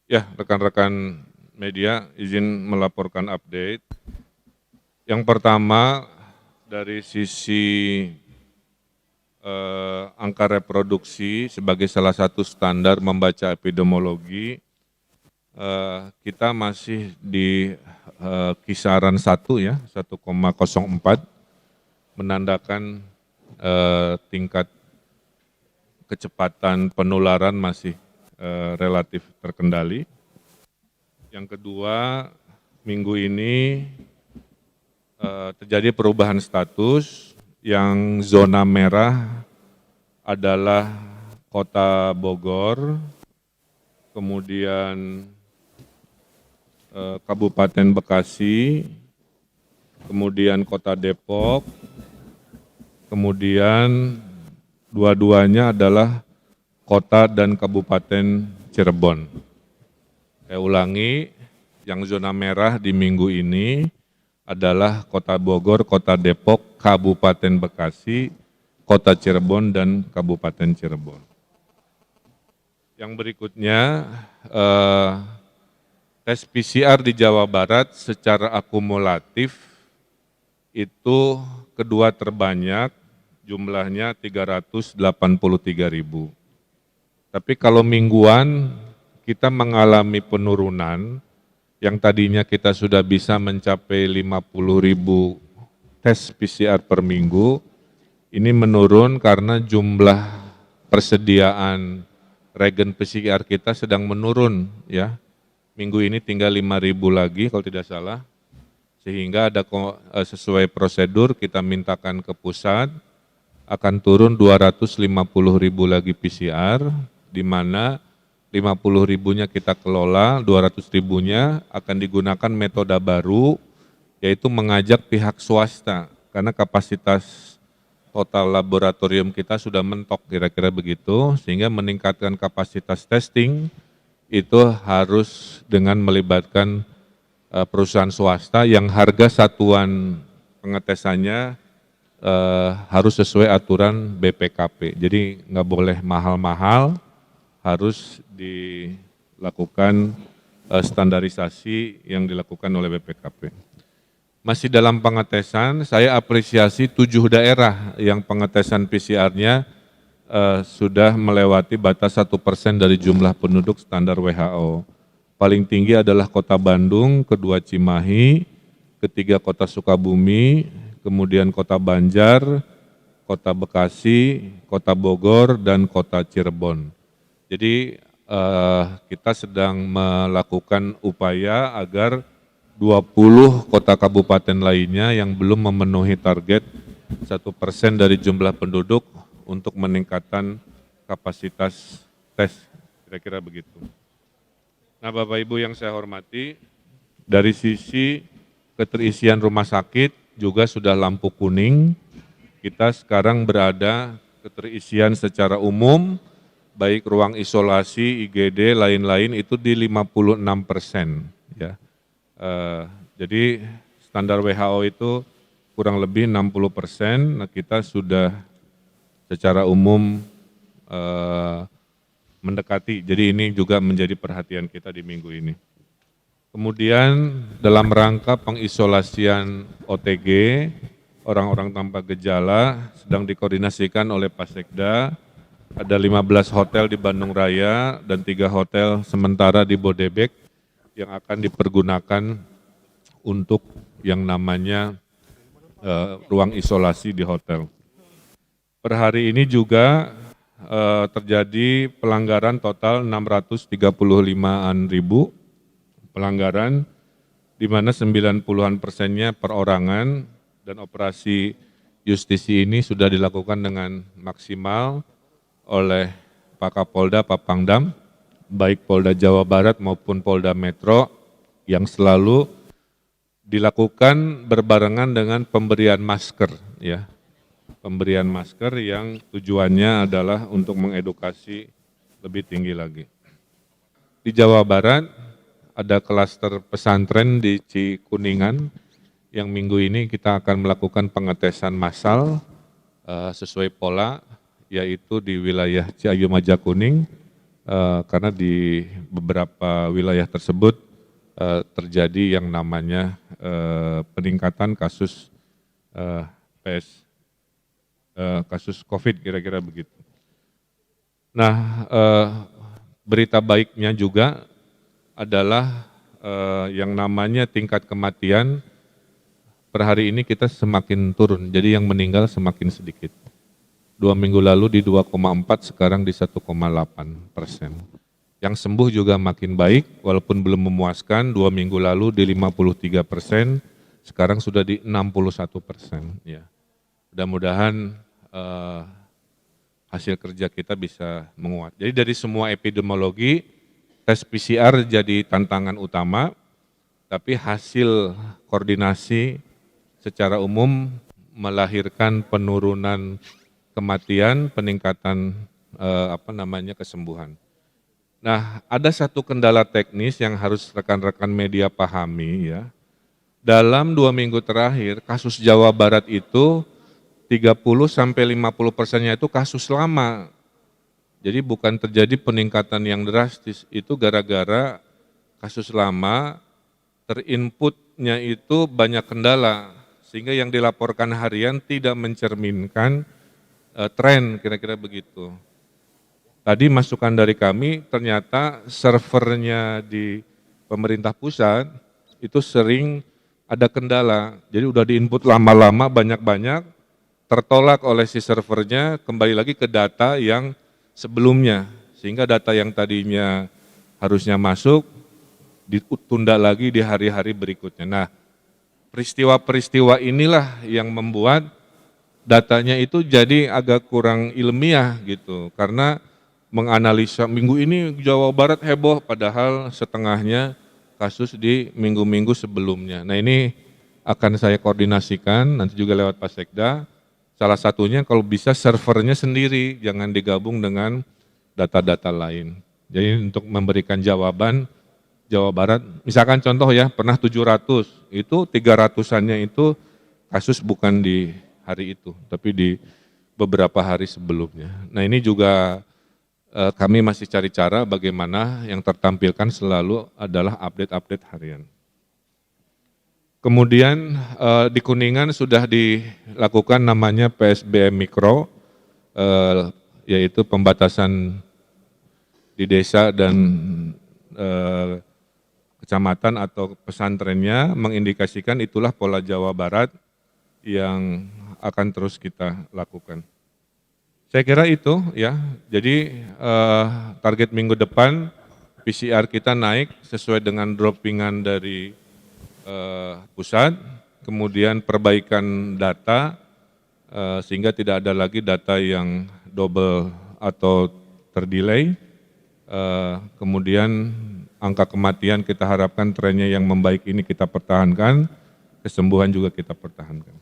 Ya, rekan-rekan media izin melaporkan update. Yang pertama dari sisi angka reproduksi sebagai salah satu standar membaca epidemiologi, kita masih di kisaran 1 ya, 1,04, menandakan tingkat kecepatan penularan masih relatif terkendali. Yang kedua, minggu ini terjadi perubahan status, yang zona merah adalah Kota Bogor, kemudian Kabupaten Bekasi, kemudian Kota Depok, kemudian dua-duanya adalah Kota dan Kabupaten Cirebon. Saya ulangi, yang zona merah di minggu ini adalah Kota Bogor, Kota Depok, Kabupaten Bekasi, Kota Cirebon, dan Kabupaten Cirebon. Yang berikutnya, tes PCR di Jawa Barat secara akumulatif itu kedua terbanyak, jumlahnya 383.000. Tapi kalau mingguan kita mengalami penurunan, yang tadinya kita sudah bisa mencapai 50.000 tes PCR per minggu, ini menurun karena jumlah persediaan regen PCR kita sedang menurun ya. Minggu ini tinggal 5.000 lagi kalau tidak salah, sehingga ada sesuai prosedur kita mintakan ke pusat, akan turun 250.000 lagi PCR, di mana 50.000-nya kita kelola, 200.000-nya akan digunakan metode baru, yaitu mengajak pihak swasta, karena kapasitas total laboratorium kita sudah mentok kira-kira begitu, sehingga meningkatkan kapasitas testing itu harus dengan melibatkan perusahaan swasta yang harga satuan pengetesannya harus sesuai aturan BPKP. Jadi nggak boleh mahal-mahal, harus dilakukan standarisasi yang dilakukan oleh BPKP. Masih dalam pengetesan, saya apresiasi 7 daerah yang pengetesan PCR-nya sudah melewati batas 1% dari jumlah penduduk standar WHO. Paling tinggi adalah Kota Bandung, kedua Cimahi, ketiga Kota Sukabumi, kemudian Kota Banjar, Kota Bekasi, Kota Bogor, dan Kota Cirebon. Jadi kita sedang melakukan upaya agar 20 kota kabupaten lainnya yang belum memenuhi target 1% dari jumlah penduduk untuk meningkatkan kapasitas tes, kira-kira begitu. Nah Bapak Ibu yang saya hormati, dari sisi keterisian rumah sakit juga sudah lampu kuning, kita sekarang berada keterisian secara umum, baik ruang isolasi, IGD, lain-lain itu di 56%. Ya. Jadi standar WHO itu kurang lebih 60%, nah kita sudah secara umum mendekati, jadi ini juga menjadi perhatian kita di minggu ini. Kemudian dalam rangka pengisolasian OTG, orang-orang tanpa gejala sedang dikoordinasikan oleh Pasekda. Ada 15 hotel di Bandung Raya dan 3 hotel sementara di Bodebek yang akan dipergunakan untuk yang namanya ruang isolasi di hotel. Per hari ini juga terjadi pelanggaran total 635-an ribu pelanggaran, di mana 90%-nya perorangan, dan operasi justisi ini sudah dilakukan dengan maksimal oleh Pak Kapolda, Pak Pangdam, baik Polda Jawa Barat maupun Polda Metro, yang selalu dilakukan berbarengan dengan pemberian masker, ya, pemberian masker yang tujuannya adalah untuk mengedukasi lebih tinggi lagi. Di Jawa Barat ada klaster pesantren di Cikuningan yang minggu ini kita akan melakukan pengetesan massal sesuai pola, yaitu di wilayah Ciayu Majakuning, karena di beberapa wilayah tersebut terjadi yang namanya peningkatan kasus kasus COVID kira-kira begitu. Nah, berita baiknya juga adalah yang namanya tingkat kematian per hari ini kita semakin turun, jadi yang meninggal semakin sedikit. 2 minggu lalu di 2,4, sekarang di 1,8%. Yang sembuh juga makin baik, walaupun belum memuaskan, 2 minggu lalu di 53%, sekarang sudah di 61%. Ya. Mudah-mudahan hasil kerja kita bisa menguat. Jadi dari semua epidemiologi, tes PCR jadi tantangan utama, tapi hasil koordinasi secara umum melahirkan penurunan kematian, peningkatan kesembuhan. Nah, ada satu kendala teknis yang harus rekan-rekan media pahami ya. Dalam 2 minggu terakhir, kasus Jawa Barat itu 30-50%-nya itu kasus lama. Jadi bukan terjadi peningkatan yang drastis, itu gara-gara kasus lama, terinputnya itu banyak kendala, sehingga yang dilaporkan harian tidak mencerminkan tren, kira-kira begitu. Tadi masukan dari kami, ternyata servernya di pemerintah pusat itu sering ada kendala, jadi udah diinput lama-lama banyak-banyak, tertolak oleh si servernya, kembali lagi ke data yang sebelumnya, sehingga data yang tadinya harusnya masuk, ditunda lagi di hari-hari berikutnya. Nah, peristiwa-peristiwa inilah yang membuat datanya itu jadi agak kurang ilmiah gitu, karena menganalisa minggu ini Jawa Barat heboh, padahal setengahnya kasus di minggu-minggu sebelumnya. Nah ini akan saya koordinasikan, nanti juga lewat Pak Sekda, salah satunya kalau bisa servernya sendiri, jangan digabung dengan data-data lain. Jadi untuk memberikan jawaban Jawa Barat, misalkan contoh ya, pernah 700, itu 300-annya itu kasus bukan di hari itu, tapi di beberapa hari sebelumnya. Nah ini juga kami masih cari cara bagaimana yang tertampilkan selalu adalah update-update harian. Kemudian di Kuningan sudah dilakukan namanya PSBM Mikro, yaitu pembatasan di desa dan kecamatan atau pesantrennya, mengindikasikan itulah pola Jawa Barat yang akan terus kita lakukan. Saya kira itu ya, jadi target minggu depan PCR kita naik sesuai dengan droppingan dari pusat, kemudian perbaikan data sehingga tidak ada lagi data yang double atau terdelay, kemudian angka kematian kita harapkan trennya yang membaik ini kita pertahankan, kesembuhan juga kita pertahankan.